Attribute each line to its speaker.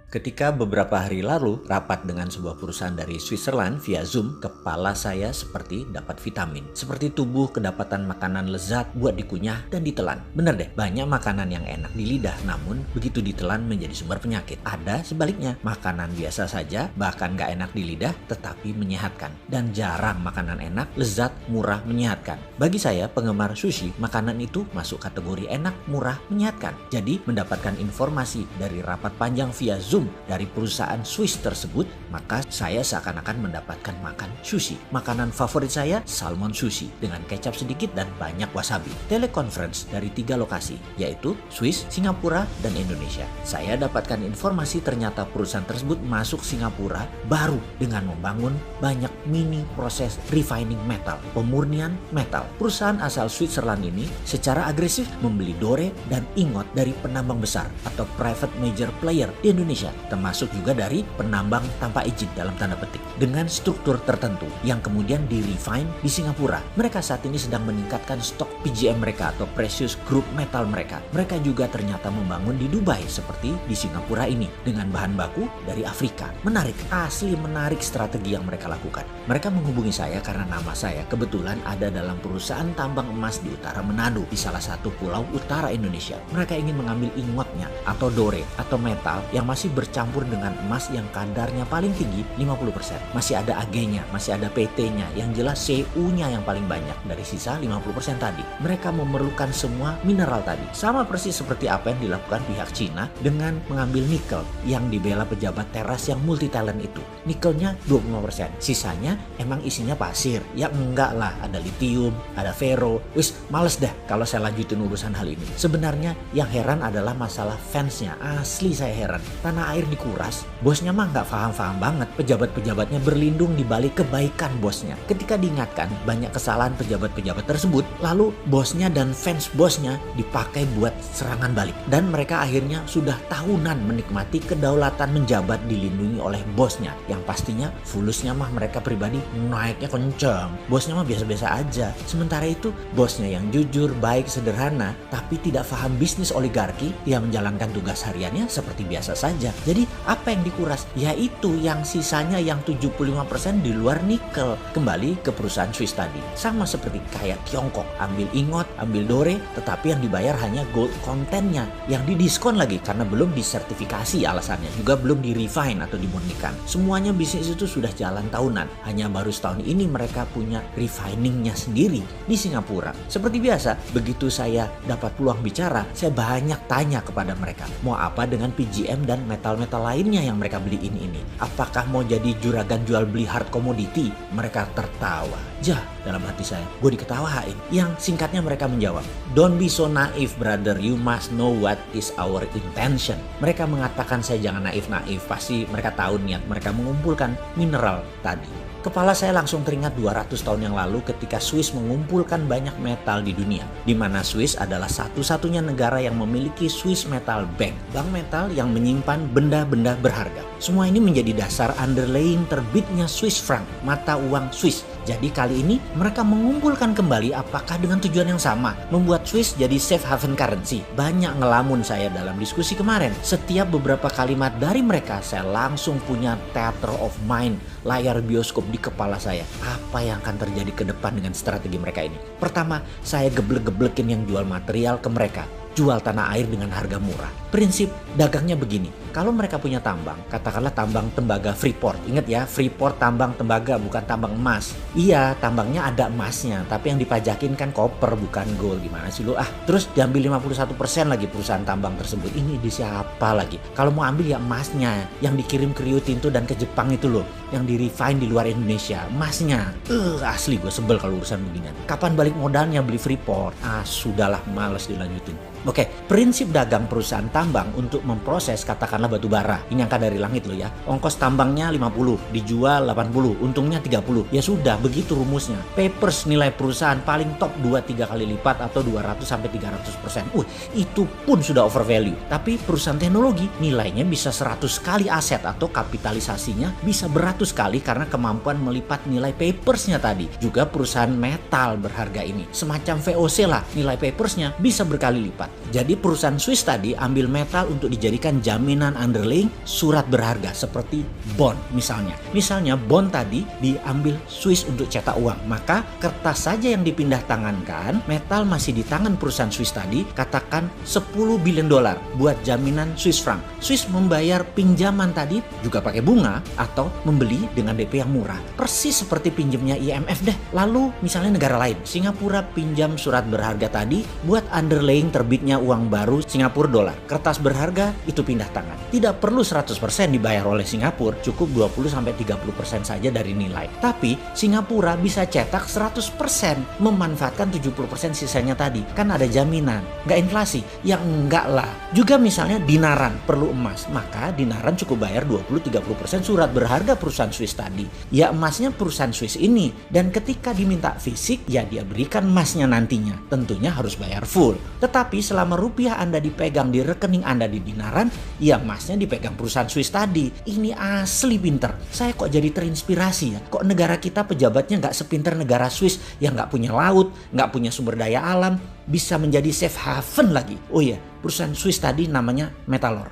Speaker 1: Ketika beberapa hari lalu rapat dengan sebuah perusahaan dari Switzerland via Zoom, kepala saya seperti dapat vitamin. Seperti tubuh kedapatan makanan lezat buat dikunyah dan ditelan. Bener deh, banyak makanan yang enak di lidah, namun begitu ditelan menjadi sumber penyakit. Ada sebaliknya, makanan biasa saja, bahkan gak enak di lidah, tetapi menyehatkan. Dan jarang makanan enak, lezat, murah, menyehatkan. Bagi saya, penggemar sushi, makanan itu masuk kategori enak, murah, menyehatkan. Jadi, mendapatkan informasi dari rapat panjang via Zoom dari perusahaan Swiss tersebut, maka saya seakan-akan mendapatkan makan sushi. Makanan favorit saya, salmon sushi dengan kecap sedikit dan banyak wasabi. Teleconference dari 3 lokasi, yaitu Swiss, Singapura, dan Indonesia. Saya dapatkan informasi ternyata perusahaan tersebut masuk Singapura baru dengan membangun banyak mini proses refining metal, pemurnian metal. Perusahaan asal Switzerland ini secara agresif membeli dore dan ingot dari penambang besar atau private major player di Indonesia, termasuk juga dari penambang tanpa izin dalam tanda petik, dengan struktur tertentu yang kemudian di-refine di Singapura. Mereka saat ini sedang meningkatkan stok PGM mereka atau precious group metal mereka. Mereka juga ternyata membangun di Dubai seperti di Singapura ini dengan bahan baku dari Afrika. Menarik, asli menarik strategi yang mereka lakukan. Mereka menghubungi saya karena nama saya kebetulan ada dalam perusahaan tambang emas di utara Manado, di salah satu pulau utara Indonesia. Mereka ingin mengambil ingotnya atau dore atau metal yang masih bercampur dengan emas yang kadarnya paling tinggi 50%. Masih ada Ag-nya, masih ada PT-nya, yang jelas Cu-nya yang paling banyak dari sisa 50% tadi. Mereka memerlukan semua mineral tadi. Sama persis seperti apa yang dilakukan pihak Cina dengan mengambil nikel yang dibela pejabat teras yang multi talent itu. Nikelnya 25%, sisanya emang isinya pasir. Ya enggak lah, ada litium, ada fero. Wis, males dah kalau saya lanjutin urusan hal ini. Sebenarnya yang heran adalah masalah fansnya. Asli saya heran. Tanah air dikuras, bosnya mah nggak paham-paham banget. Pejabat-pejabatnya berlindung di balik kebaikan bosnya. Ketika diingatkan banyak kesalahan pejabat-pejabat tersebut, lalu bosnya dan fans bosnya dipakai buat serangan balik. Dan mereka akhirnya sudah tahunan menikmati kedaulatan menjabat dilindungi oleh bosnya. Yang pastinya fulusnya mah mereka pribadi naiknya kencang. Bosnya mah biasa-biasa aja. Sementara itu bosnya yang jujur, baik, sederhana, tapi tidak paham bisnis oligarki, dia menjalankan tugas hariannya seperti biasa saja. Jadi apa yang dikuras? Yaitu yang sisanya yang 75% di luar nikel. Kembali ke perusahaan Swiss tadi. Sama seperti kayak Tiongkok. Ambil ingot, ambil dore, tetapi yang dibayar hanya gold kontennya. Yang didiskon lagi karena belum disertifikasi alasannya. Juga belum di-refine atau dimurnikan. Semuanya bisnis itu sudah jalan tahunan. Hanya baru setahun ini mereka punya refiningnya sendiri di Singapura. Seperti biasa, begitu saya dapat peluang bicara, saya banyak tanya kepada mereka. Mau apa dengan PGM dan metal-metal lainnya yang mereka beli ini? Apakah mau jadi juragan jual beli hard commodity? Mereka tertawa. Jah, dalam hati saya, gue diketawain. Yang singkatnya mereka menjawab, "Don't be so naive brother, you must know what is our intention." Mereka mengatakan saya jangan naif-naif, pasti mereka tahu niat mereka mengumpulkan mineral tadi. Kepala saya langsung teringat 200 tahun yang lalu ketika Swiss mengumpulkan banyak metal di dunia, di mana Swiss adalah satu-satunya negara yang memiliki Swiss Metal Bank, bank metal yang menyimpan benda-benda berharga. Semua ini menjadi dasar underlying terbitnya Swiss franc, mata uang Swiss. Jadi kali ini mereka mengumpulkan kembali, apakah dengan tujuan yang sama, membuat Swiss jadi safe haven currency. Banyak ngelamun saya dalam diskusi kemarin. Setiap beberapa kalimat dari mereka saya langsung punya theater of mind, layar bioskop di kepala saya. Apa yang akan terjadi ke depan dengan strategi mereka ini? Pertama, saya geblek-geblekin yang jual material ke mereka. Jual tanah air dengan harga murah. Prinsip dagangnya begini, kalau mereka punya tambang, katakanlah tambang tembaga Freeport. Ingat ya, Freeport tambang tembaga bukan tambang emas. Iya, tambangnya ada emasnya, tapi yang dipajakin kan koper bukan gold. Gimana sih lu? Terus diambil 51% lagi perusahaan tambang tersebut. Ini di siapa lagi? Kalau mau ambil ya emasnya, yang dikirim ke Rio Tinto dan ke Jepang itu loh, yang di-refine di luar Indonesia, emasnya. Asli gue sebel kalau urusan beginian. Kapan balik modalnya beli Freeport? Sudahlah, males dilanjutin. Oke, prinsip dagang perusahaan tambang untuk memproses katakanlah batu bara. Ini angka dari langit loh ya. Ongkos tambangnya 50, dijual 80, untungnya 30. Ya sudah, begitu rumusnya. Papers nilai perusahaan paling top 2-3 kali lipat atau 200-300%. Itu pun sudah overvalue. Tapi perusahaan teknologi nilainya bisa 100 kali aset atau kapitalisasinya bisa beratus kali karena kemampuan melipat nilai papersnya tadi. Juga perusahaan metal berharga ini. Semacam VOC lah, nilai papersnya bisa berkali lipat. Pak. Jadi perusahaan Swiss tadi ambil metal untuk dijadikan jaminan underlying surat berharga seperti bond misalnya. Misalnya bond tadi diambil Swiss untuk cetak uang, maka kertas saja yang dipindah tangankan, metal masih di tangan perusahaan Swiss tadi, katakan 10 billion dolar buat jaminan Swiss franc. Swiss membayar pinjaman tadi juga pakai bunga atau membeli dengan DP yang murah. Persis seperti pinjamnya IMF deh. Lalu misalnya negara lain, Singapura pinjam surat berharga tadi buat underlying terbitnya uang baru Singapura dolar. Kertas berharga itu pindah tangan. Tidak perlu 100% dibayar oleh Singapura, cukup 20-30% saja dari nilai. Tapi Singapura bisa cetak 100%, memanfaatkan 70% sisanya tadi. Kan ada jaminan, nggak inflasi. Ya enggak lah. Juga misalnya dinaran perlu emas, maka dinaran cukup bayar 20-30% surat berharga perusahaan Swiss tadi. Ya emasnya perusahaan Swiss ini, dan ketika diminta fisik, ya dia berikan emasnya nantinya. Tentunya harus bayar full. Tetapi selama rupiah Anda dipegang di rekening Anda di dinaran, ya emasnya dipegang perusahaan Swiss tadi. Ini asli pinter. Saya kok jadi terinspirasi ya. Kok negara kita pejabatnya nggak sepinter negara Swiss yang nggak punya laut, nggak punya sumber daya alam, bisa menjadi safe haven lagi. Oh iya, perusahaan Swiss tadi namanya Metalor.